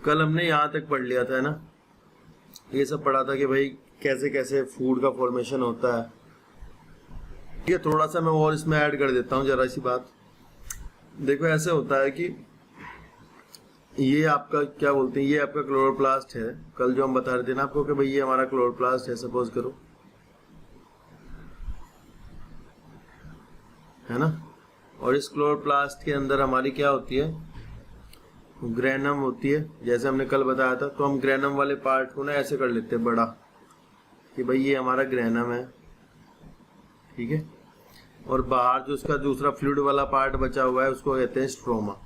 कल हमने यहाँ तक पढ़ लिया था, है ना, ये सब पढ़ा था कि भाई कैसे कैसे फूड का फॉर्मेशन होता है। ये थोड़ा सा मैं और इसमें ऐड कर देता हूँ जरा सी बात। देखो ऐसे होता है कि ये आपका क्या बोलते हैं, ये आपका क्लोरोप्लास्ट है। कल जो हम बता रहे थे ना आपको कि भाई ये हमारा क्लोरोप्लास्ट है, सपोज करो, है ना। और इस क्लोरोप्लास्ट के अंदर हमारी क्या होती है, ग्रेनम होती है, जैसे हमने कल बताया था। तो हम ग्रेनम वाले पार्ट को ना ऐसे कर लेते हैं बड़ा, कि भाई ये हमारा ग्रेनम है, ठीक है। और बाहर जो उसका दूसरा फ्लूइड वाला पार्ट बचा हुआ है उसको कहते हैं स्ट्रोमा,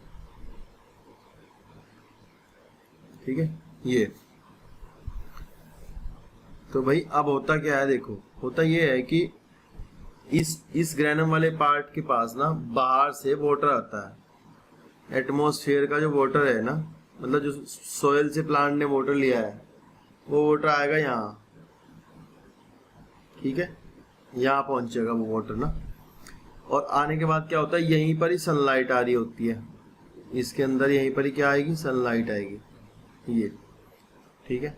ठीक है। ये तो भाई अब होता क्या है, देखो होता ये है कि इस ग्रेनम वाले पार्ट के पास ना बाहर से वाटर आता है। एटमॉस्फेयर का जो वाटर है ना, मतलब जो सोयल से प्लांट ने वाटर लिया है, वो वाटर आएगा यहाँ, ठीक है, यहाँ पहुंचेगा वो वाटर ना। और आने के बाद क्या होता है, यहीं पर ही सनलाइट आ रही होती है इसके अंदर, यहीं पर ही क्या आएगी, सनलाइट आएगी, ये, ठीक है।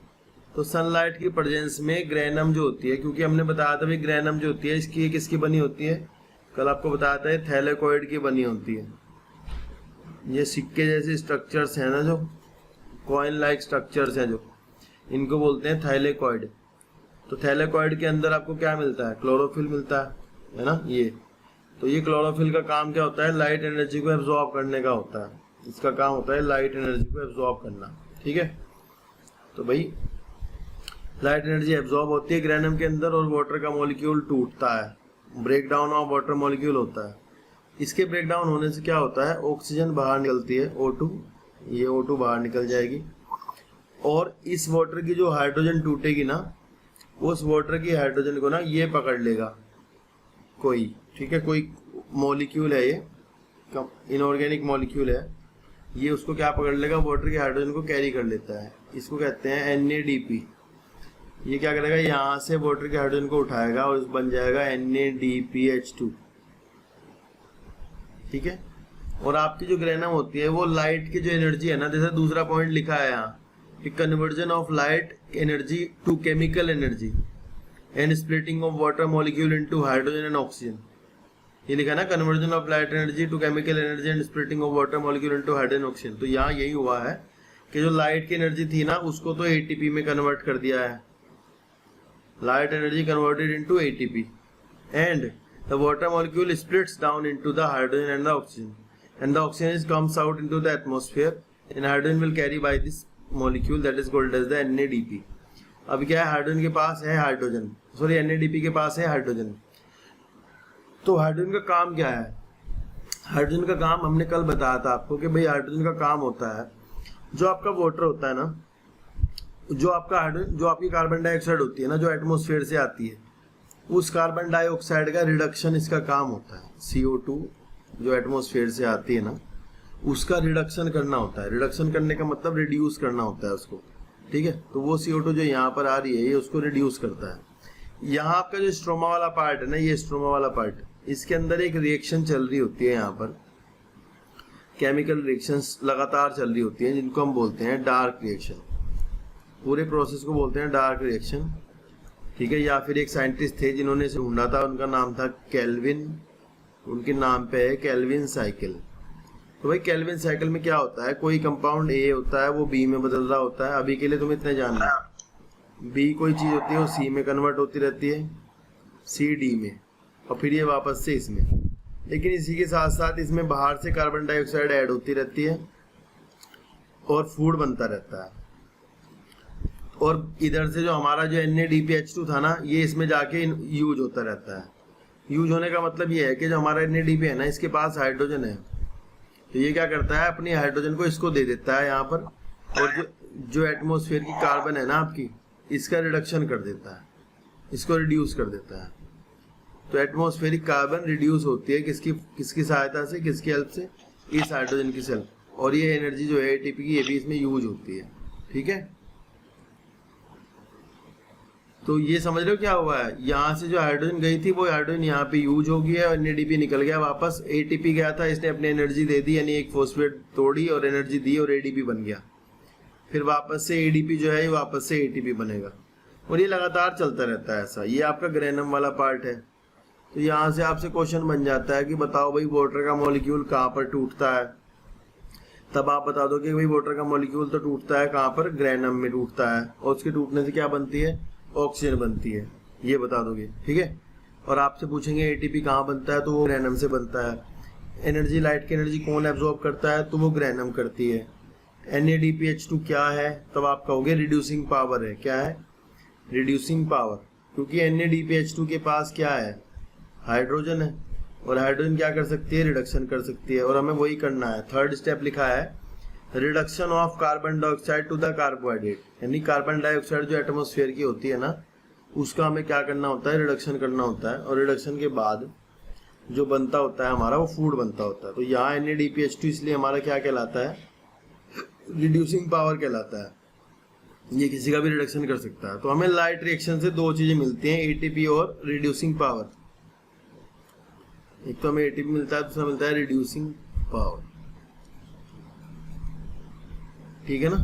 तो सनलाइट की प्रेजेंस में ग्रेनम जो होती है, क्योंकि हमने बताया था भाई ग्रेनम जो होती है इसकी किसकी बनी होती है, कल आपको बताया था थैलेकॉइड की बनी होती है। ये सिक्के जैसे स्ट्रक्चर्स हैं ना, जो कॉइन लाइक स्ट्रक्चर्स हैं, जो इनको बोलते हैं थैलेकॉइड। तो थैलेकॉइड के अंदर आपको क्या मिलता है, क्लोरोफिल मिलता है ना। ये तो ये क्लोरोफिल का काम क्या होता है, लाइट एनर्जी को एब्जॉर्ब करने का होता है। इसका काम होता है लाइट एनर्जी को एब्जॉर्ब करना, ठीक है। तो भाई लाइट एनर्जी एब्जॉर्ब होती है ग्रेनम के अंदर और वाटर का मॉलिक्यूल टूटता है, break down of water molecule होता है। इसके ब्रेक डाउन होने से क्या होता है, ऑक्सीजन बाहर निकलती है, O2, ये O2 बाहर निकल जाएगी। और इस वाटर की जो हाइड्रोजन टूटेगी ना, उस वाटर की हाइड्रोजन को ना ये पकड़ लेगा कोई, ठीक है, कोई मॉलिक्यूल है, ये इनऑर्गेनिक मॉलिक्यूल है, ये उसको क्या पकड़ लेगा, वाटर की हाइड्रोजन को कैरी कर लेता है। इसको कहते हैं NADP। ये क्या करेगा, यहाँ से वाटर के हाइड्रोजन को उठाएगा और बन जाएगा NADPH2, ठीक है। और आपकी जो ग्रेनम होती है वो लाइट की जो एनर्जी है ना, जैसे दूसरा पॉइंट लिखा है यहाँ कि conversion of light energy to chemical energy and splitting of water molecule into hydrogen and oxygen. ये लिखा है ना, conversion of light energy to chemical energy and splitting of water molecule into hydrogen oxygen. तो यहाँ यही हुआ है कि जो लाइट की एनर्जी थी ना, उसको तो ATP में कन्वर्ट कर दिया है, light energy converted into ATP, and the water molecule splits down into the hydrogen and the oxygen, and the oxygen comes out into the atmosphere, and hydrogen will carry by this molecule that is called as the NADP। अब क्या है, hydrogen के पास है hydrogen, sorry NADP के पास है hydrogen. तो hydrogen का काम क्या है, हाइड्रोजन का काम हमने कल बताया था आपको कि भाई हाइड्रोजन का काम होता है, जो आपका वाटर होता है ना, जो आपका हाइड्रोजन, जो आपकी कार्बन डाइऑक्साइड होती है ना, जो एटमॉस्फेयर से आती है, उस कार्बन डाइऑक्साइड का रिडक्शन इसका काम होता है। CO2 जो एटमॉस्फेयर से आती है ना, उसका रिडक्शन करना होता है। रिडक्शन करने का मतलब रिड्यूस करना होता है उसको, ठीक है। तो वो CO2 जो यहाँ पर आ रही है, ये उसको रिड्यूस करता है। यहाँ आपका जो स्ट्रोमा वाला पार्ट है ना, ये स्ट्रोमा वाला पार्ट, इसके अंदर एक रिएक्शन चल रही होती है, यहाँ पर केमिकल रिएक्शंस लगातार चल रही होती है, जिनको हम बोलते हैं डार्क रिएक्शन। पूरे प्रोसेस को बोलते हैं डार्क रिएक्शन, ठीक है। या फिर एक साइंटिस्ट थे जिन्होंने इसे ढूंढा था, उनका नाम था केल्विन, उनके नाम पे है केल्विन साइकिल। तो भाई केल्विन साइकिल में क्या होता है, कोई कंपाउंड A होता है वो B में बदल रहा होता है। अभी के लिए तुम इतने जान लो, B कोई चीज होती है वो C में कन्वर्ट होती रहती है, C D में, और फिर ये वापस से इसमें। लेकिन इसी के साथ साथ इसमें बाहर से कार्बन डाइऑक्साइड ऐड होती रहती है और फूड बनता रहता है। और इधर से जो हमारा जो NADPH2 था ना, ये इसमें जाके यूज होता रहता है। यूज होने का मतलब ये है कि जो हमारा NADP है ना, इसके पास हाइड्रोजन है, तो ये क्या करता है, अपनी हाइड्रोजन को इसको दे देता है यहाँ पर, और जो एटमॉस्फेयर की कार्बन है ना आपकी, इसका रिडक्शन कर देता है, इसको रिड्यूस कर देता है। तो एटमॉस्फेरिक कार्बन रिड्यूस होती है किसकी सहायता से, किसकी हेल्प से, इस हाइड्रोजन की हेल्प। और ये एनर्जी जो है ATP की, ये भी इसमें यूज होती है, ठीक है। तो ये समझ रहे हो क्या हुआ है, यहाँ से जो हाइड्रोजन गई थी वो हाइड्रोजन यहाँ पे यूज हो गया और NADP निकल गया वापस, ATP गया था, इसने अपनी एनर्जी दे दी, यानी एक फॉस्फेट तोड़ी और एनर्जी दी और ADP बन गया। फिर वापस से ADP जो है वापस से ATP बनेगा और ये लगातार चलता रहता है ऐसा। ये आपका ग्रेनम वाला पार्ट है। तो यहाँ से आपसे क्वेश्चन बन जाता है कि बताओ भाई वाटर का मॉलिक्यूल कहाँ पर टूटता है, तब आप बता दो कि भाई वाटर का मॉलिक्यूल तो टूटता है कहाँ पर, ग्रेनम में टूटता है, और उसके टूटने से क्या बनती है, ऑक्सीजन बनती है, ये बता दोगे, ठीक है। और आपसे पूछेंगे ATP कहाँ बनता है, तो वो ग्रेनम से बनता है। एनर्जी, लाइट की एनर्जी कौन एब्जॉर्ब करता है, तो वो ग्रेनम करती है। NADPH2 क्या है, तब आप कहोगे रिड्यूसिंग पावर है। क्या है, रिड्यूसिंग पावर, क्योंकि NADPH2 के पास क्या है, हाइड्रोजन है, और हाइड्रोजन क्या कर सकती है, रिडक्शन कर सकती है, और हमें वही करना है। थर्ड स्टेप लिखा है reduction of carbon dioxide to the carbohydrate, यानी कार्बन डाइऑक्साइड जो एटमॉस्फेयर की होती है ना, उसका हमें क्या करना होता है, रिडक्शन करना होता है, और रिडक्शन के बाद जो बनता होता है हमारा वो फूड बनता होता है। तो यहाँ NADPH2 इसलिए हमारा क्या कहलाता है, रिड्यूसिंग पावर कहलाता है। ये किसी का भी रिडक्शन कर सकता है। तो हमें लाइट रिएक्शन से दो चीजें मिलती हैं, ATP और रिड्यूसिंग पावर। एक तो हमें ATP मिलता है, दूसरा मिलता है रिड्यूसिंग पावर, ठीक है ना।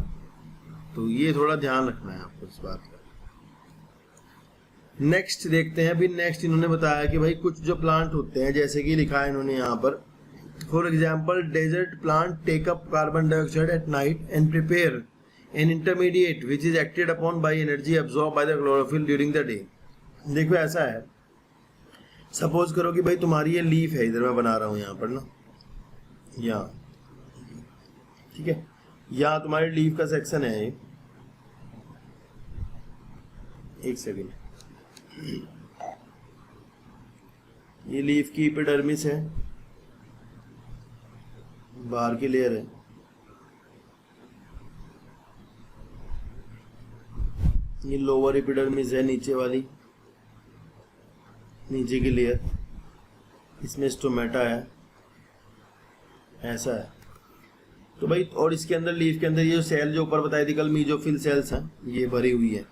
तो ये थोड़ा ध्यान रखना है आपको इस बात का। नेक्स्ट देखते हैं। अभी नेक्स्ट इन्होंने बताया कि भाई कुछ जो प्लांट होते हैं, जैसे कि लिखा है इन्होंने यहाँ पर, for example desert plant take up carbon dioxide at night and prepare an intermediate which is acted upon by energy absorb by the chlorophyll during the day. देखो ऐसा है, सपोज करो कि भाई तुम्हारी ये लीफ है, इधर मैं बना रहा हूँ यहाँ पर ना, यहाँ, ठीक है, यहाँ तुम्हारी लीफ का सेक्शन है। एक सेकेंड, ये लीफ की एपिडर्मिस है, बाहर की लेयर है, ये लोअर एपिडर्मिस है, नीचे वाली, नीचे की लेयर, इसमें स्टोमेटा है, ऐसा है। तो भाई, और इसके अंदर लीफ के अंदर ये जो सेल जो ऊपर बताई थी कल, मीजोफिल सेल्स हैं, ये भरी हुई है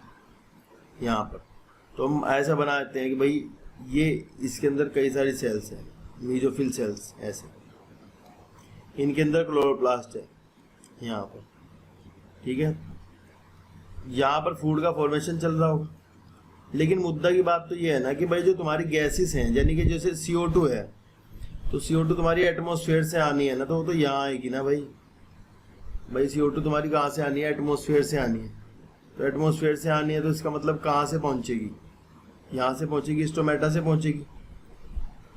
यहाँ पर। तो हम ऐसा बना देते हैं कि भाई ये इसके अंदर कई सारी सेल्स हैं, मीजोफिल सेल्स ऐसे, इनके अंदर क्लोरोप्लास्ट है यहाँ पर, ठीक है। यहाँ पर फूड का फॉर्मेशन चल रहा होगा, लेकिन मुद्दा की बात तो ये है ना कि भाई जो तुम्हारी गैसेस हैं, यानी कि जैसे CO2 है, तो CO2 तुम्हारी एटमॉस्फेयर से आनी है ना, तो वो तो यहाँ आएगी ना भाई। CO2 तुम्हारी कहाँ से आनी है, एटमॉस्फेयर से आनी है। तो एटमॉस्फेयर से आनी है तो इसका मतलब कहाँ से पहुँचेगी, यहाँ से पहुँचेगी, स्टोमेटा से पहुँचेगी।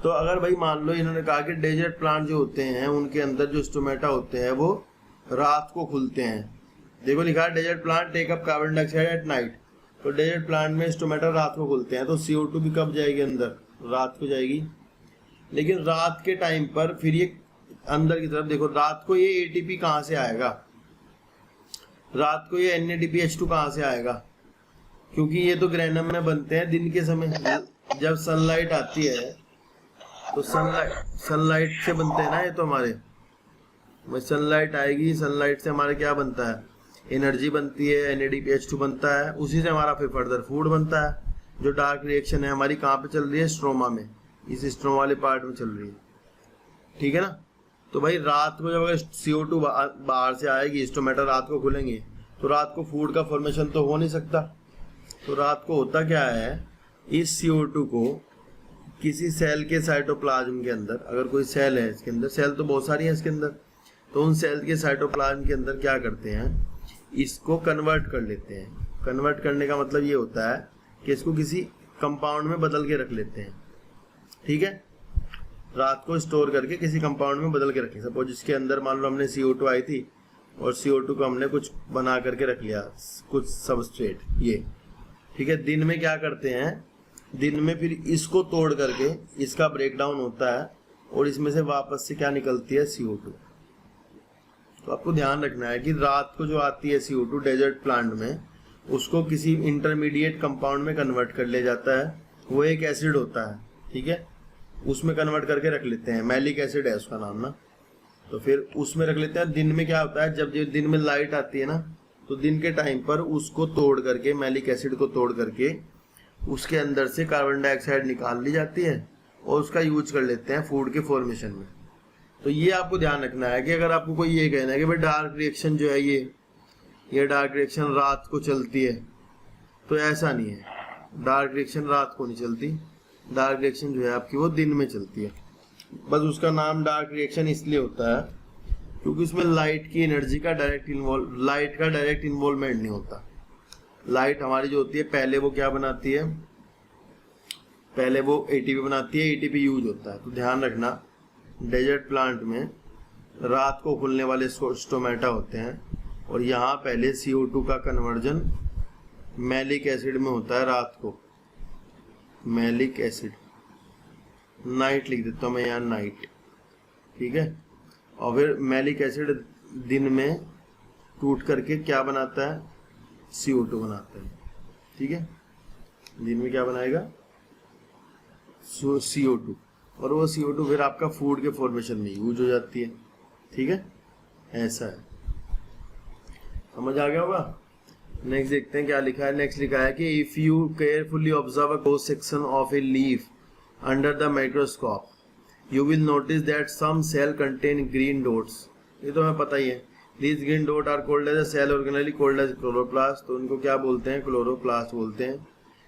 तो अगर भाई मान लो इन्होंने कहा कि डेजर्ट प्लांट जो होते हैं उनके अंदर जो स्टोमेटा होते हैं वो रात को खुलते हैं। देखो लिखा है desert plant take up carbon dioxide at night, तो डेजर्ट प्लांट में स्टोमेटा रात को खुलते हैं, तो CO2 भी कब जाएगी अंदर, रात को जाएगी। लेकिन रात के टाइम पर फिर ये अंदर की तरफ देखो, रात को ये ATP कहाँ से आएगा, रात को ये NADPH2 कहाँ से आएगा, क्योंकि ये तो ग्रेनम में बनते हैं दिन के समय, जब सनलाइट आती है तो सनलाइट से बनते हैं ना ये तो हमारे, सनलाइट आएगी, सनलाइट से हमारे क्या बनता है, एनर्जी बनती है, NADPH2 बनता है, उसी से हमारा फिर फर्दर फूड बनता है। जो डार्क रिएक्शन है हमारी कहाँ पे चल रही है, स्ट्रोमा में, इस स्ट्रोमा वाले पार्ट में चल रही है, ठीक है ना। तो भाई रात को जब अगर CO2 बाहर से आएगी, स्टोमेटा रात को खुलेंगे, तो रात को फूड का फॉर्मेशन तो हो नहीं सकता। तो रात को होता क्या है, इस CO2 को किसी सेल के साइटोप्लाज्म के अंदर, अगर कोई सेल है इसके अंदर, सेल तो बहुत सारी है इसके अंदर, तो उन सेल के साइटोप्लाज्म के अंदर क्या करते हैं, इसको कन्वर्ट कर लेते हैं। कन्वर्ट करने का मतलब ये होता है कि इसको किसी कंपाउंड में बदल के रख लेते हैं, ठीक है। रात को स्टोर करके किसी कंपाउंड में बदल के रखें। सपोज इसके अंदर मान लो हमने CO2 आई थी और CO2 को हमने कुछ बना करके रख लिया, कुछ सबस्ट्रेट, ये ठीक है। दिन में क्या करते हैं, दिन में फिर इसको तोड़ करके इसका ब्रेकडाउन होता है और इसमें से वापस से क्या निकलती है, CO2। तो आपको ध्यान रखना है कि रात को जो आती है CO2 डेजर्ट प्लांट में, उसको किसी इंटरमीडिएट कंपाउंड में कन्वर्ट कर लिया जाता है। वो एक एसिड होता है, ठीक है, उसमें कन्वर्ट करके रख लेते हैं, मैलिक एसिड है उसका नाम ना। तो फिर उसमें रख लेते हैं। दिन में क्या होता है, जब दिन में लाइट आती है ना, तो दिन के टाइम पर उसको तोड़ करके, मैलिक एसिड को तोड़ करके उसके अंदर से कार्बन डाइऑक्साइड निकाल ली जाती है और उसका यूज कर लेते हैं फूड के फॉर्मेशन में। तो ये आपको ध्यान रखना है कि अगर आपको कोई ये कहना है कि भाई डार्क रिएक्शन जो है ये डार्क रिएक्शन रात को चलती है, तो ऐसा नहीं है। डार्क रिएक्शन रात को नहीं चलती, डार्क रिएक्शन जो है आपकी वो दिन में चलती है। बस उसका नाम डार्क रिएक्शन इसलिए होता है क्योंकि उसमें लाइट की एनर्जी का डायरेक्ट इन्वॉल्वमेंट नहीं होता। लाइट हमारी जो होती है पहले वो क्या बनाती है, पहले वो एटीपी बनाती है, एटीपी यूज होता है। तो ध्यान रखना डेजर्ट प्लांट में रात को खुलने वाले स्टोमेटा होते हैं और यहाँ पहले CO2 का कन्वर्जन मैलिक एसिड में होता है रात को। मैलिक एसिड, नाइट लिख देता हूँ मैं यहाँ, नाइट, ठीक है। और फिर मैलिक एसिड दिन में टूट करके क्या बनाता है, CO2 बनाता है, ठीक है। दिन में क्या बनाएगा, CO2, और वो CO2 फिर आपका फूड के फॉर्मेशन में यूज हो जाती है, ठीक है। ऐसा है, समझ आ गया होगा। नेक्स्ट देखते हैं क्या लिखा है। नेक्स्ट लिखा है कि if you carefully observe a cross section of a leaf under the microscope you will notice that some cell contain green dots. ये तो हमें पता ही है। These green dot are called as a cell organelle called as chloroplast। तो उनको क्या बोलते हैं, क्लोरोप्लास्ट बोलते हैं।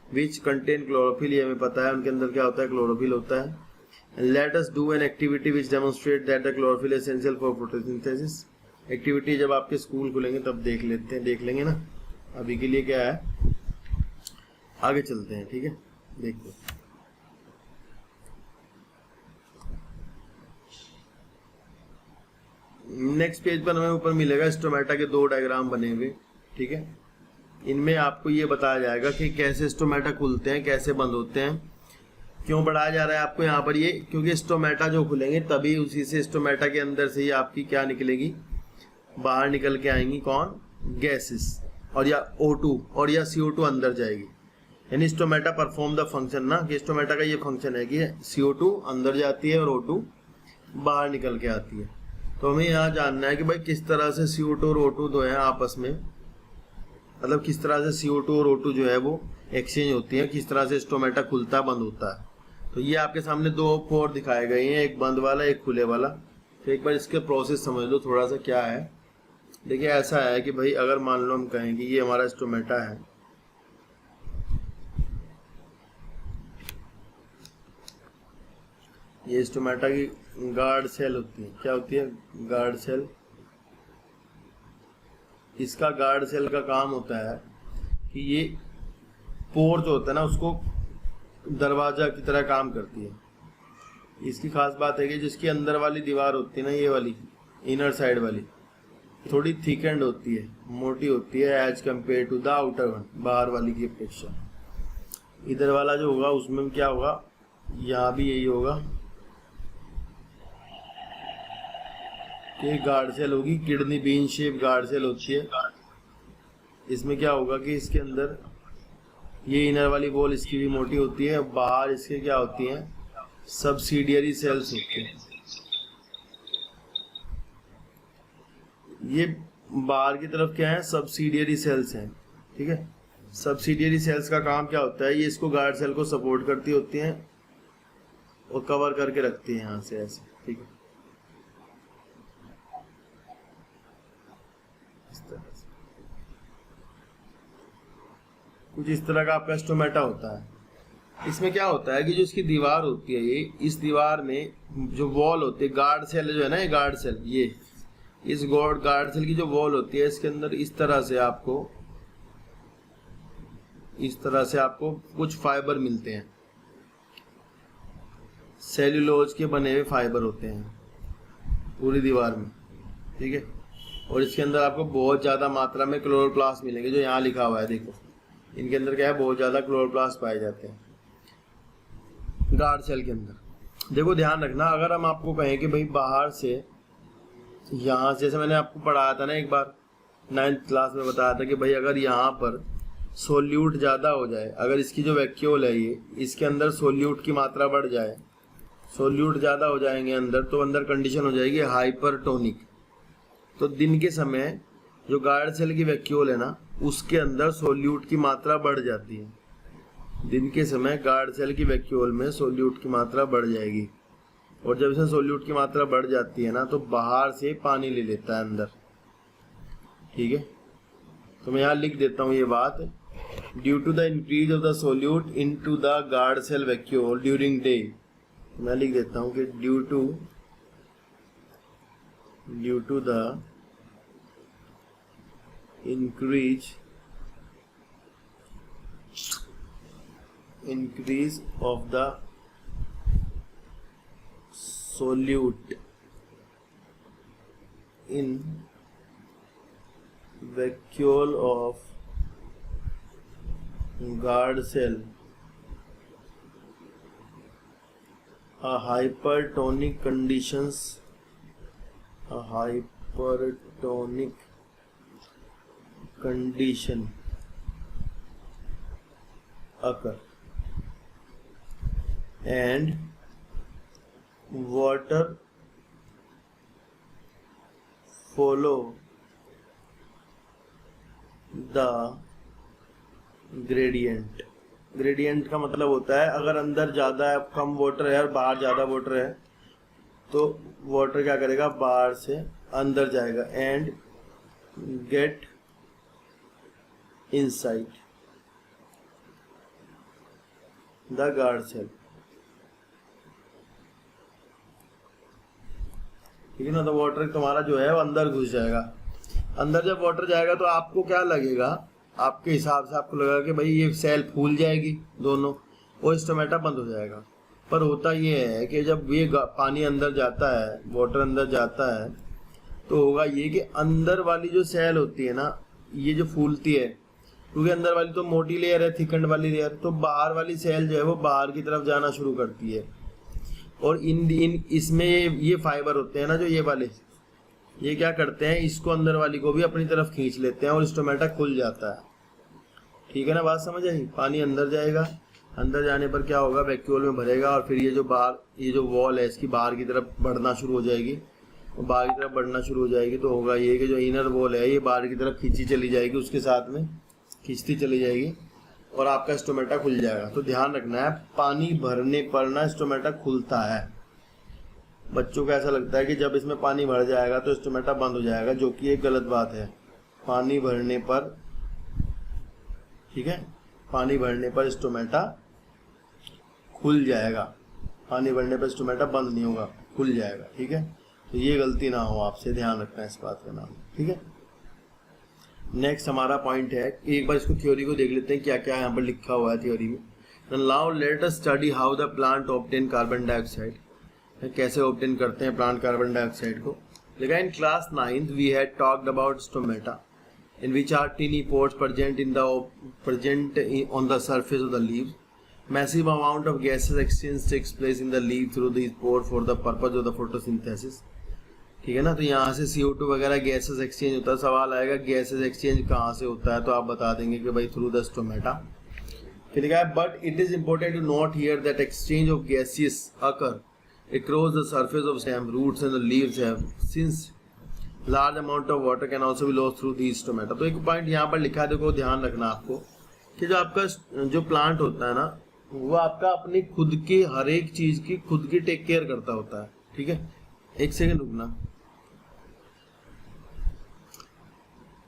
Which contain chlorophyll, ये हमें पता है, उनके अंदर क्या होता है, क्लोरोफिल होता है। And let us do an activity which demonstrate that the chlorophyll is essential for photosynthesis। Activity जब आपके स्कूल खुलेंगे तब देख लेंगे ना। अभी के लिए क्या है, आगे चलते हैं, ठीक है। देखते हैं नेक्स्ट पेज पर हमें ऊपर मिलेगा स्टोमेटा के 2 डायग्राम बने हुए, ठीक है। इनमें आपको ये बताया जाएगा कि कैसे स्टोमेटा खुलते हैं, कैसे बंद होते हैं। क्यों बढ़ाया जा रहा है आपको यहाँ पर ये, क्योंकि स्टोमेटा जो खुलेंगे तभी उसी से स्टोमेटा के अंदर से ही आपकी क्या निकलेगी, बाहर निकल के आएंगी कौन, गैसेस, और या O2 और या CO2 अंदर जाएगी। यानी स्टोमेटा परफॉर्म द फंक्शन ना, कि स्टोमेटा का ये फंक्शन है कि CO2 अंदर जाती है और O2 बाहर निकल के आती है। तो हमें यहाँ जानना है कि भाई किस तरह से CO2 और O2 जो है आपस में, मतलब किस तरह से CO2 और O2 जो है वो एक्सचेंज होती है, किस तरह से स्टोमेटा खुलता बंद होता है। तो ये आपके सामने 2 पोर दिखाए गए हैं, एक बंद वाला एक खुले वाला। तो एक बार इसके प्रोसेस समझ लो थोड़ा सा क्या है। देखिए ऐसा है कि भाई अगर मान लो हम कहें कि ये हमारा स्टोमेटा है, ये स्टोमेटा की गार्ड सेल होती है, क्या होती है, गार्ड सेल। इसका गार्ड सेल का काम होता है कि ये पोर जो होता है ना उसको दरवाजा की तरह काम करती है। इसकी खास बात है कि जिसकी अंदर वाली दीवार होती है ना, ये वाली इनर साइड वाली, थोड़ी थिकेंड होती है, मोटी होती है as compare to the outer one, बाहर वाली की अपेक्षा। इधर वाला जो होगा उसमें क्या होगा, यहाँ भी यही होगा कि गार्ड सेल होगी, kidney bean shape guard cell होती है। इसमें क्या होगा कि इसके अंदर ये इनर वाली वॉल इसकी भी मोटी होती है, बाहर इसके क्या होती हैं, सब्सिडियरी सेल्स होते हैं। ये बाहर की तरफ क्या है, सब्सिडियरी सेल्स हैं, ठीक है। सब्सिडियरी सेल्स का काम क्या होता है, ये इसको गार्ड सेल को सपोर्ट करती होती हैं और कवर करके रखती है यहाँ से ऐसे, ठीक है। कुछ इस तरह का आपका स्टोमेटा होता है। इसमें क्या होता है कि जो इसकी दीवार होती है, ये इस दीवार में जो वॉल होती है, गार्ड सेल जो है ना, ये गार्ड सेल, ये इस गार्ड सेल की जो वॉल होती है इसके अंदर इस तरह से आपको कुछ फाइबर मिलते हैं, सेल्यूलोज के बने हुए फाइबर होते हैं पूरी दीवार में, ठीक है। और इसके अंदर आपको बहुत ज़्यादा मात्रा में क्लोरोप्लास्ट मिलेंगे, जो यहाँ लिखा हुआ है, देखो इनके अंदर क्या है, बहुत ज़्यादा क्लोरोप्लास्ट पाए जाते हैं गार्ड सेल के अंदर। देखो ध्यान रखना, अगर हम आपको कहें कि भाई बाहर से यहाँ, जैसे मैंने आपको पढ़ाया था ना एक बार 9th क्लास में, बताया था कि भाई अगर यहाँ पर सोल्यूट ज़्यादा हो जाए, अगर इसकी जो वैक्यूल है ये, इसके अंदर सोल्यूट की मात्रा बढ़ जाए, सोल्यूट ज़्यादा हो जाएंगे अंदर, तो अंदर कंडीशन हो जाएगी हाइपरटोनिक। तो दिन के समय जो गार्ड सेल की वैक्यूल है ना, उसके अंदर सोल्यूट की मात्रा बढ़ जाती है, दिन के समय गार्ड सेल की वैक्यूल में सोल्यूट की मात्रा बढ़ जाएगी, और जब इसमें सोल्यूट की मात्रा बढ़ जाती है ना तो बाहर से पानी ले लेता है अंदर। ठीक है, तो मैं यहाँ लिख देता हूँ ये बात, due to the increase of the solute into the guard cell vacuole during day. मैं लिख देता हूँ कि due to the increase of the solute in vacuole of guard cell, a hypertonic condition occur and water follow the gradient। Gradient का मतलब होता है अगर अंदर ज़्यादा कम वाटर है और बाहर ज़्यादा वाटर है तो वाटर क्या करेगा, बाहर से अंदर जाएगा and get inside the guard cell. ठीक है ना, तो वाटर तुम्हारा जो है वो अंदर घुस जाएगा। अंदर जब वाटर जाएगा तो आपको क्या लगेगा, आपके हिसाब से आपको लगेगा कि भाई ये सेल फूल जाएगी दोनों और स्टोमेटा बंद हो जाएगा। पर होता ये है कि जब ये पानी अंदर जाता है, वाटर अंदर जाता है, तो होगा ये कि अंदर वाली जो सेल होती है ना, ये जो फूलती है, क्योंकि अंदर वाली तो मोटी लेयर है, थिकंड वाली लेयर, तो बाहर वाली सेल जो है वो बाहर की तरफ जाना शुरू करती है। और इसमें ये फाइबर होते हैं ना जो ये वाले, ये क्या करते हैं, इसको अंदर वाली को भी अपनी तरफ खींच लेते हैं और स्टोमेटा खुल जाता है। ठीक है ना, बात समझ आई। पानी अंदर जाएगा, अंदर जाने पर क्या होगा, वैक्यूल में भरेगा और फिर ये जो वॉल है इसकी बाहर की तरफ बढ़ना शुरू हो जाएगी, और बाहर की तरफ बढ़ना शुरू हो जाएगी तो होगा ये कि जो इनर वॉल है ये बाहर की तरफ खींची चली जाएगी, उसके साथ में खींचती चली जाएगी और आपका स्टोमेटा खुल जाएगा। तो ध्यान रखना है, पानी भरने पर ना स्टोमेटा खुलता है। बच्चों को ऐसा लगता है कि जब इसमें पानी भर जाएगा तो स्टोमेटा बंद हो जाएगा, जो कि एक गलत बात है। पानी भरने पर, ठीक है, पानी भरने पर स्टोमेटा खुल जाएगा, पानी भरने पर स्टोमेटा बंद नहीं होगा, खुल जाएगा। ठीक है, तो ये गलती ना हो, आपसे ध्यान रखना है इस बात का नाम। ठीक है, नेक्स्ट हमारा पॉइंट है, एक बार इसको थ्योरी को देख लेते हैं क्या क्या यहाँ पर लिखा हुआ है थ्योरी में। Now let us study how the plant obtain carbon dioxide, कैसे ऑब्टेन करते हैं प्लांट कार्बन डाइऑक्साइड को। लिखा in class 9th we had talked about stomata in which are tiny pores present on the surface of the leaves. Massive amount of gases exchange takes place in the leaf through these pores for the purpose of the photosynthesis. ठीक है ना, तो यहाँ से CO2 वगैरह gases exchange होता है। सवाल आएगा गैसेस एक्सचेंज कहाँ से होता है, तो आप बता देंगे कि भाई थ्रू द स्टोमेटा। फिर लिखा है but it is important to note here that exchange of gases occur across the surface of stem, roots and the leaves have since large amount of water can also be lost through these tomato. तो एक point यहाँ पर लिखा है, देखो ध्यान रखना आपको कि जो आपका जो प्लांट होता है ना, वो आपका अपनी खुद की हर एक चीज की खुद की टेक केयर करता होता है। ठीक है, एक सेकंड रुकना।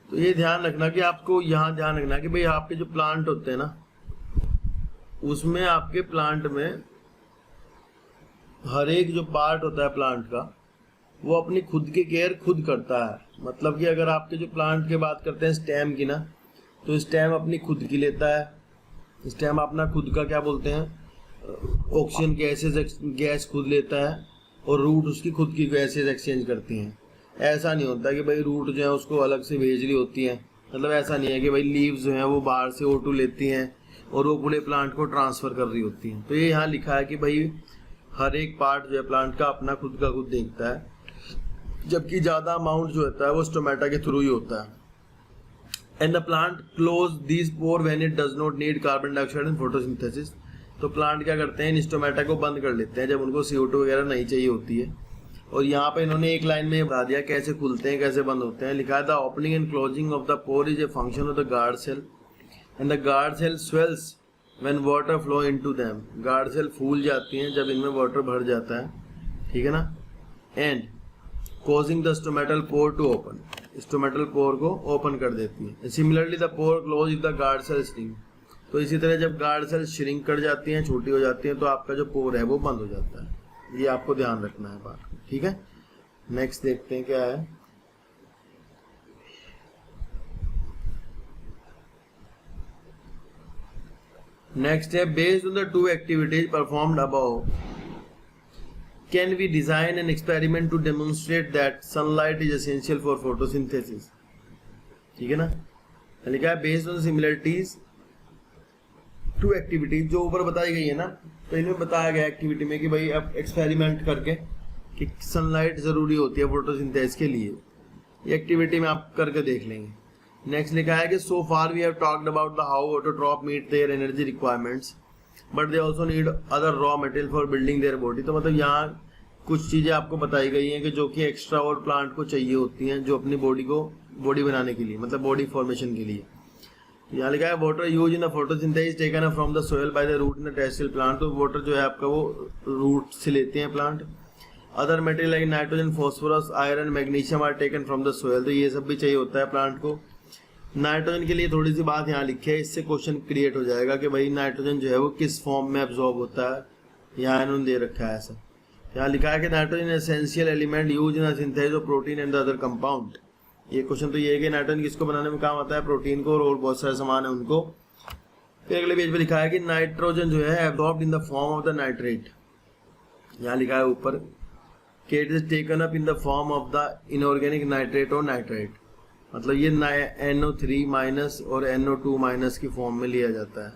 तो ये ध्यान रखना कि आपको यहाँ ध्यान रखना कि भाई आपके जो प्लांट होते हैं ना, उसमें आपके प्लांट में हर एक जो पार्ट होता है प्लांट का, वो अपनी खुद की केयर खुद करता है। मतलब कि अगर आपके जो प्लांट की बात करते हैं स्टेम की ना, तो स्टेम अपनी खुद की लेता है। स्टेम अपना खुद का क्या बोलते हैं, ऑक्सीजन गैस खुद लेता है, और रूट उसकी खुद की गैसेज एक्सचेंज करती हैं। ऐसा नहीं होता कि भाई रूट जो है उसको अलग से भेज रही होती है। मतलब ऐसा नहीं है कि भाई लीव्स जो है वो बाहर से O2 लेती हैं और वो पूरे प्लांट को ट्रांसफर कर रही होती हैं। तो ये यहाँ लिखा है कि भाई हर एक पार्ट जो है प्लांट का अपना खुद का खुद देखता है, जबकि ज्यादा अमाउंट जो होता है वो स्टोमेटा के थ्रू ही होता है। And the plant close these pore when it does not need carbon dioxide in photosynthesis. तो प्लांट क्या करते हैं, इन स्टोमेटा को बंद कर लेते हैं जब उनको CO2 वगैरह नहीं चाहिए होती है। और यहाँ पे इन्होंने एक लाइन में बता दिया कैसे खुलते हैं कैसे बंद होते हैं। लिखा है the opening and closing of the pore is a function of the guard cell and the guard cell swells when water flow into them, guard cell फूल जाती हैं जब इनमें वाटर भर जाता है, ठीक है ना, and causing the stomatal pore to open, stomatal pore को ओपन कर देती है। Similarly the pore close if the guard cell shrink, तो इसी तरह जब गार्ड सेल श्रिंक कर जाती हैं, छोटी हो जाती हैं, तो आपका जो पोर है वो बंद हो जाता है। ये आपको ध्यान रखना है बात, ठीक है। नेक्स्ट देखते हैं क्या है। नेक्स्ट है based on the two activities performed above can we design an experiment to demonstrate that sunlight is essential for photosynthesis, ठीक है ना। लिखा है based on similarities to activities, जो ऊपर बताई गई है ना, तो इनमें बताया गया एक्टिविटी में कि भाई अब एक्सपेरिमेंट करके कि सनलाइट जरूरी होती है फोटोसिंथेसिस के लिए, ये एक्टिविटी में आप करके देख लेंगे। नेक्स्ट लिखा है कि so far we have talked about the how autotroph meet their energy requirements but they also need other raw material for building their body, तो मतलब यहाँ कुछ चीजें आपको बताई गई हैं कि जो कि एक्स्ट्रा और प्लांट को चाहिए होती हैं जो अपनी बॉडी बनाने के लिए, मतलब बॉडी फॉर्मेशन के लिए। यहाँ लिखा है water use in the photosynthesis taken from the soil by the root in the terrestrial plant, तो वाटर जो है आपका वो रूट से लेते हैं plant. Other material like nitrogen, phosphorus, iron, magnesium are taken from the soil, तो ये सब भी चाहिए होता है प्लांट को। नाइट्रोजन के लिए थोड़ी सी बात यहाँ लिखी है, इससे क्वेश्चन क्रिएट हो जाएगा कि भाई नाइट्रोजन जो है वो किस फॉर्म में एब्जॉर्ब होता है, यहाँ इन्होंने दे रखा है ऐसा। यहाँ लिखा है कि nitrogen essential element use in synthesis of protein and the other compound. ये क्वेश्चन तो ये है कि नाइट्रोजन किसको बनाने में काम आता है, प्रोटीन को, और बहुत सारे सामान है उनको। फिर अगले पेज पे लिखा है कि नाइट्रोजन जो है absorbed in the form of the nitrate, यहाँ लिखा है ऊपर कि it is taken up in the form of the inorganic nitrate और नाइट्रेट, मतलब ये NO3 माइनस और NO2 माइनस की फॉर्म में लिया जाता है,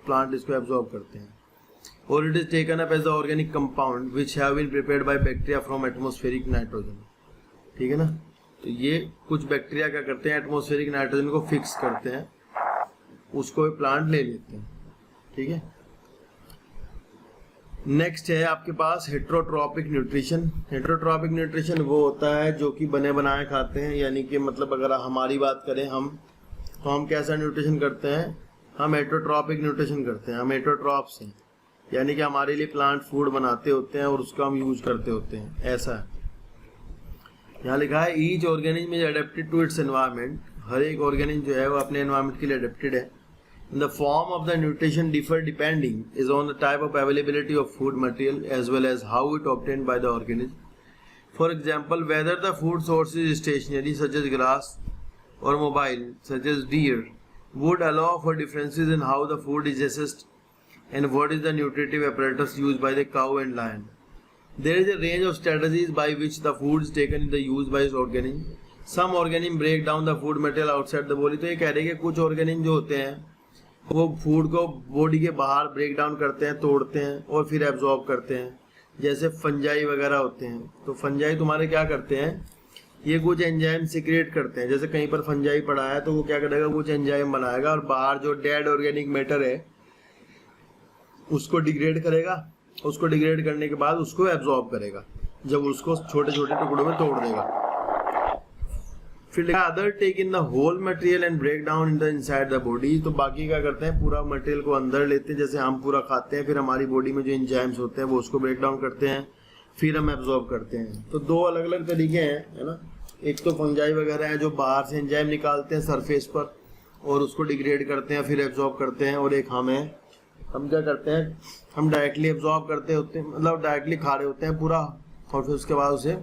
प्लांट इसको एब्जॉर्ब करते हैं। और it is taken up as the organic compound which have been prepared by bacteria from atmospheric nitrogen, ठीक है ना। तो ये कुछ बैक्टीरिया क्या करते हैं, एटमॉस्फेरिक नाइट्रोजन को फिक्स करते हैं, उसको प्लांट ले लेते हैं, ठीक है। नेक्स्ट है आपके पास हेट्रोट्रॉपिक न्यूट्रिशन। हेट्रोट्रॉपिक न्यूट्रिशन वो होता है जो कि बने बनाए खाते हैं, यानी कि मतलब अगर हमारी बात करें हम, तो हम कैसा न्यूट्रिशन करते हैं, हम हेट्रोट्रॉपिक न्यूट्रिशन करते हैं, हम हेट्रोट्रॉप्स हैं, यानी कि हमारे लिए प्लांट फूड बनाते होते हैं और उसका हम यूज करते होते हैं, ऐसा है। यहाँ लिखा है each organism is adapted to its environment, हर एक ऑर्गेनिज्म जो है वो अपने एनवायरनमेंट के लिए अडेप्टेड है। The form of the nutrition differ depending is on the type of availability of food material as well as how it obtained by the organism. For example, whether the food source is stationary such as grass or mobile such as deer would allow for differences in how the food is assessed and what is the nutritive apparatus used by the cow and lion. There is a range of strategies by which the food is taken in the use by its organism. Some organism break down the food material outside the body. तो ये कह रहे हैं कि कुछ organism जो होते हैं वो फूड को बॉडी के बाहर ब्रेक डाउन करते हैं, तोड़ते हैं और फिर एब्जॉर्ब करते हैं, जैसे फंजाई वगैरह होते हैं। तो फंजाई तुम्हारे क्या करते हैं, ये कुछ एंजाइम सिक्रेट करते हैं, जैसे कहीं पर फंजाई पड़ा है तो वो क्या करेगा, कुछ एंजाइम बनाएगा और बाहर जो डेड ऑर्गेनिक मैटर है उसको डिग्रेड करेगा, उसको डिग्रेड करने के बाद उसको एब्जॉर्ब करेगा, जब उसको छोटे छोटे टुकड़ों में तोड़ देगा। फिर लिखा other take in the whole material and break down in the inside the body, तो बाकी क्या करते हैं, पूरा मटेरियल को अंदर लेते हैं, जैसे हम पूरा खाते हैं, फिर हमारी बॉडी में जो एंजाइम्स होते हैं वो उसको ब्रेक डाउन करते हैं, फिर हम एब्जॉर्ब करते हैं। तो दो अलग अलग तरीके हैं, है ना। एक तो फंजाई वगैरह है जो बाहर से एंजाइम निकालते हैं सरफेस पर और उसको डिग्रेड करते हैं, फिर एब्जॉर्ब करते हैं, और एक हम क्या करते हैं, हम डायरेक्टली एब्जॉर्ब करते होते हैं, मतलब डायरेक्टली खा रहे होते हैं पूरा, और फिर उसके बाद उसे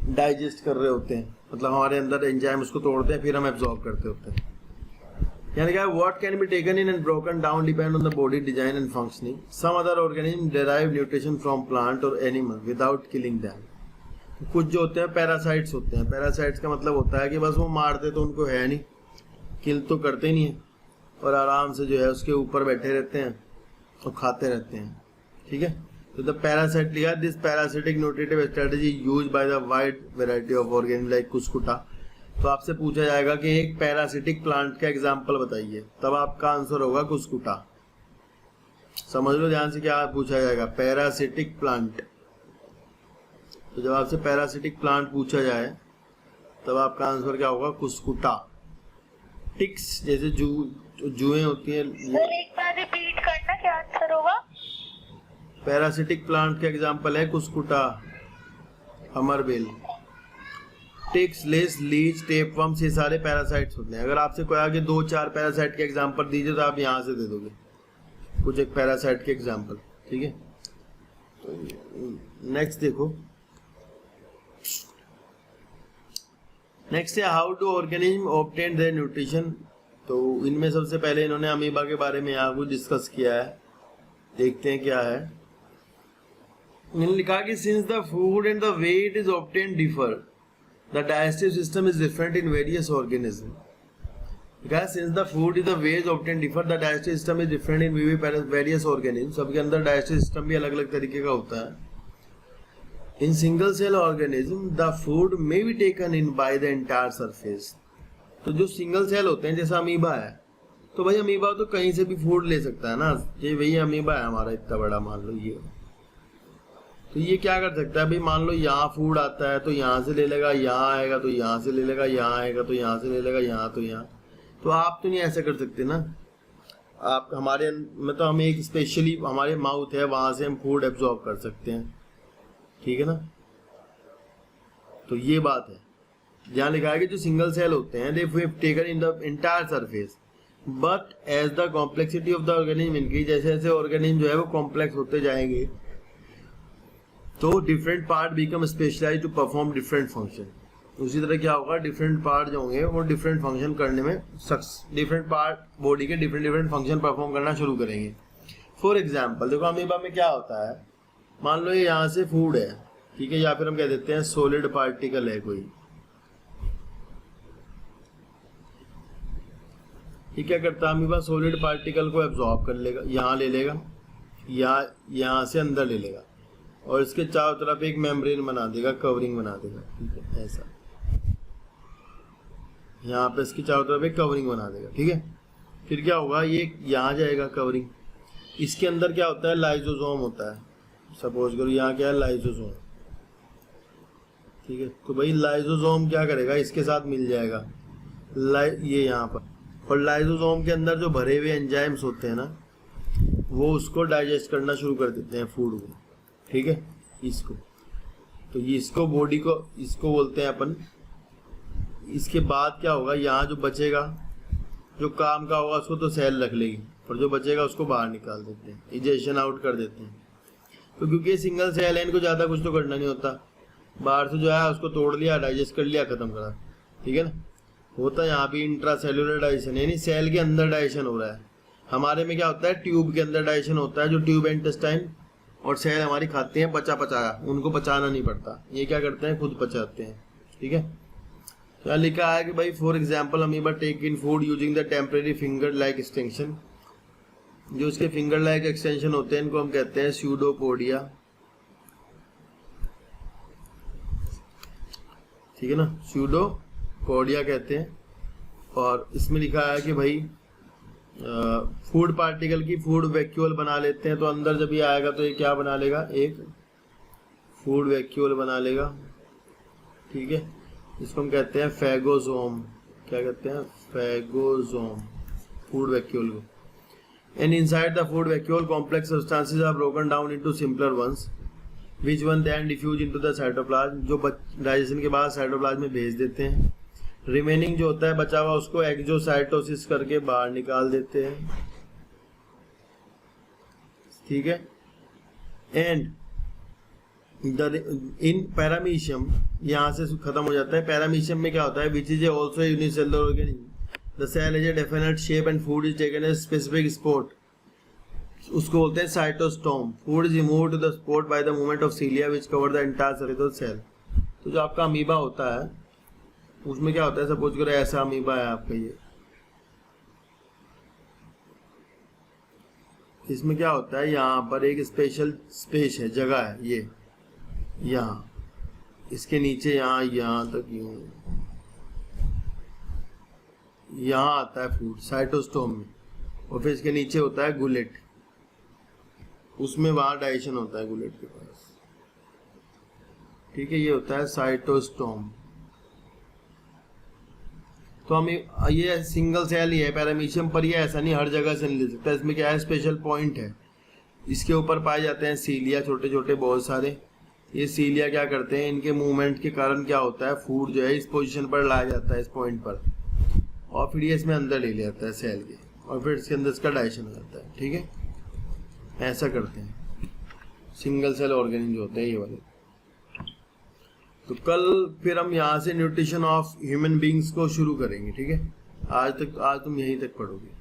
डाइजेस्ट कर रहे होते हैं, मतलब हमारे अंदर एंजाइम उसको तोड़ते हैं, फिर हम एब्जॉर्ब करते होते हैं। यानी क्या, what can be taken in and broken down depend on the body design and functioning. Some other organism derive nutrition from plant और एनिमल विदाउट किलिंग देम। कुछ जो होते हैं पैरासाइट्स होते हैं, पैरासाइट्स का मतलब होता है कि बस वो मारते तो उनको है नहीं, किल तो करते ही नहीं है, और आराम से जो है उसके ऊपर बैठे रहते हैं और खाते रहते हैं, ठीक है। तो द पैरासाइट लिखा, this parasitic nutritive strategy use by the wide variety of organism like कुस्कुटा। तो आपसे पूछा जाएगा कि एक पैरासिटिक प्लांट का एग्जांपल बताइए, तब आपका आंसर होगा कुस्कुटा। समझ लो ध्यान से क्या पूछा जाएगा, पैरासिटिक प्लांट। तो जब आपसे पैरासिटिक प्लांट पूछा जाए तब आपका आंसर क्या होगा, कुस्कुटा। टिक्स जैसे जुएं होती हैं वो। सर एक बार रिपीट करना, क्या आंसर होगा? पैरासिटिक प्लांट के एग्जांपल है कुस्कुटा, अमरबेल, टिक्स, लेस, लीच, टेपवर्म्स, ये सारे पैरासाइट्स होते हैं। अगर आपसे कोई आगे 2-4 पैरासाइट के एग्जांपल दीजिए तो आप यहाँ से दे दोगे कुछ एक पैरासाइट के एग्जांपल, ठीक है। तो नेक्स्ट देखो, नेक्स्ट है how do organism obtain their nutrition. तो इनमें सबसे पहले इन्होंने अमीबा के बारे में यहाँ कुछ डिस्कस किया है, देखते हैं क्या है। इन्होंने लिखा कि since the food and the way it is obtain differ, the digestive system is different in various organism. Since the food is the way is obtained differ, the digestive system is different in various organisms. सबके अंदर digestive system भी अलग अलग तरीके का होता है। In single cell organism, the food may be taken in by the entire surface. तो जो सिंगल सेल होते हैं जैसा अमीबा है, तो भाई अमीबा तो कहीं से भी फूड ले सकता है ना। ये वही अमीबा है हमारा इतना बड़ा, मान लो ये, तो ये क्या कर सकता है भाई, मान लो यहाँ फूड आता है तो यहाँ से ले लेगा, यहाँ आएगा तो यहाँ से ले लेगा, यहाँ आएगा तो यहाँ से ले लेगा, यहाँ तो यहाँ। तो आप तो नहीं ऐसा कर सकते ना। आप हमारे मतलब हमें एक स्पेशली हमारे माउथ है, वहां से हम फूड एब्जॉर्ब कर सकते हैं, ठीक है ना। तो ये बात है, जहाँ लिखा है कि जो सिंगल सेल होते हैं they have taken in the entire surface, but as the complexity of the organism increase, जैसे जैसे ऑर्गेनिज्म जो है वो कॉम्प्लेक्स होते जाएंगे तो different part become specialised to perform different function. उसी तरह क्या होगा, डिफरेंट पार्ट जो होंगे वो डिफरेंट फंक्शन करने में डिफरेंट पार्ट बॉडी के डिफरेंट फंक्शन परफॉर्म करना शुरू करेंगे। फॉर एग्जांपल देखो अमीबा में क्या होता है, मान लो ये यहाँ से फूड है, ठीक है, या फिर हम कह देते हैं सॉलिड पार्टिकल है कोई, ये क्या करता है अमीबा, सॉलिड पार्टिकल को एब्जॉर्ब कर लेगा, यहाँ ले लेगा या यहाँ से अंदर ले लेगा और इसके चारों तरफ एक मेम्ब्रेन बना देगा, कवरिंग बना देगा, ठीक है, ऐसा यहाँ पे इसकी चारों तरफ एक कवरिंग बना देगा, ठीक है। फिर क्या होगा, ये यहाँ जाएगा कवरिंग, इसके अंदर क्या होता है, लाइजोसोम होता है। सपोज करो यहाँ क्या है, लाइजोसोम, ठीक है। तो भाई लाइजोसोम क्या करेगा, इसके साथ मिल जाएगा ये यहाँ पर, और लाइजोसोम के अंदर जो भरे हुए एंजाइम्स होते हैं ना, वो उसको डाइजेस्ट करना शुरू कर देते हैं फूड को, ठीक है। इसको तो ये इसको बॉडी को इसको बोलते हैं अपन। इसके बाद क्या होगा, यहाँ जो बचेगा जो काम का होगा उसको तो सेल रख लेगी, और जो बचेगा उसको बाहर निकाल देते हैं, इजेशन आउट कर देते हैं। तो क्योंकि ये सिंगल सेल है, इनको ज़्यादा कुछ तो करना नहीं होता, बाहर से जो है उसको तोड़ लिया, डाइजेस्ट कर लिया, खत्म करा, ठीक है ना। होता है यहाँ भी इंट्रा सेलुलर डाइजेशन, यानी सेल के अंदर डाइजेशन हो रहा है। हमारे में क्या होता है, ट्यूब के अंदर डाइजेशन होता है, जो ट्यूब इंटेस्टाइन और सेल हमारी खाते हैं पचाया, उनको पचाना नहीं पड़ता, ये क्या करते हैं खुद पचाते हैं, ठीक है। तो यहाँ लिखा है कि भाई for example amoeba take in food using the temporary finger like extension, जो इसके फिंगर लाइक एक्सटेंशन होते हैं इनको हम कहते हैं स्यूडोपोडिया, ठीक है ना, स्यूडोपोडिया कहते हैं। और इसमें लिखा है कि भाई फूड पार्टिकल की फूड वैक्यूल बना लेते हैं, तो अंदर जब ये आएगा तो ये क्या बना लेगा, एक फूड वैक्यूल बना लेगा, ठीक है। इसको हम कहते हैं फैगोसोम, क्या कहते हैं, फैगोसोम, फूड वैक्यूल को। And inside the food vacuole complex substances are broken down into simpler ones which one then diffuse into the cytoplasm, जो डाइजेशन के बाद साइटोप्लाज्म में भेज देते हैं। रिमेनिंग जो होता है बचा हुआ उसको एक्सोसाइटोसिस करके बाहर निकाल देते हैं, ठीक है। एंड इन पैरामीशियम, यहाँ से खत्म हो जाता है। पैरामीशियम में क्या होता है, which is also unicellular organism, the cell is a definite shape and food is taken a specific spot, उसको बोलते हैं cytostome. Food is removed to the spot by the movement of cilia which cover the entire surface of cell. तो जो आपका amoeba होता है उसमें क्या होता है, सपोज करो ऐसा अमीबा है आपका, ये इसमें क्या होता है, यहाँ पर एक स्पेशल स्पेस है, जगह है, ये यहाँ इसके नीचे यहाँ तक यूं यहाँ आता है फूड साइटोस्टोम में, और फिर इसके नीचे होता है गुलेट, उसमें वहां डाइजेशन होता है गुलेट के पास, ठीक है। ये होता है साइटोस्टोम। तो हम ये सिंगल सेल ही है, पैरामीशियम पर ये ऐसा नहीं हर जगह से नहीं ले सकता। इसमें क्या है, स्पेशल पॉइंट है। इसके ऊपर पाए जाते हैं सीलिया, छोटे छोटे बहुत सारे। ये सीलिया क्या करते हैं, इनके मूवमेंट के कारण क्या होता है, फूड जो है इस पोजीशन पर लाया जाता है, इस पॉइंट पर, और फिर ये इसमें अंदर ले लिया जाता है सेल के, और फिर इसके अंदर इसका डाइजेशन हो जाता है। ठीक है, ऐसा करते हैं सिंगल सेल ऑर्गेनिज्म जो होते हैं ये वाले। तो कल फिर हम यहाँ से न्यूट्रिशन ऑफ ह्यूमन बींग्स को शुरू करेंगे। ठीक है, आज तुम यहीं तक पढ़ोगे।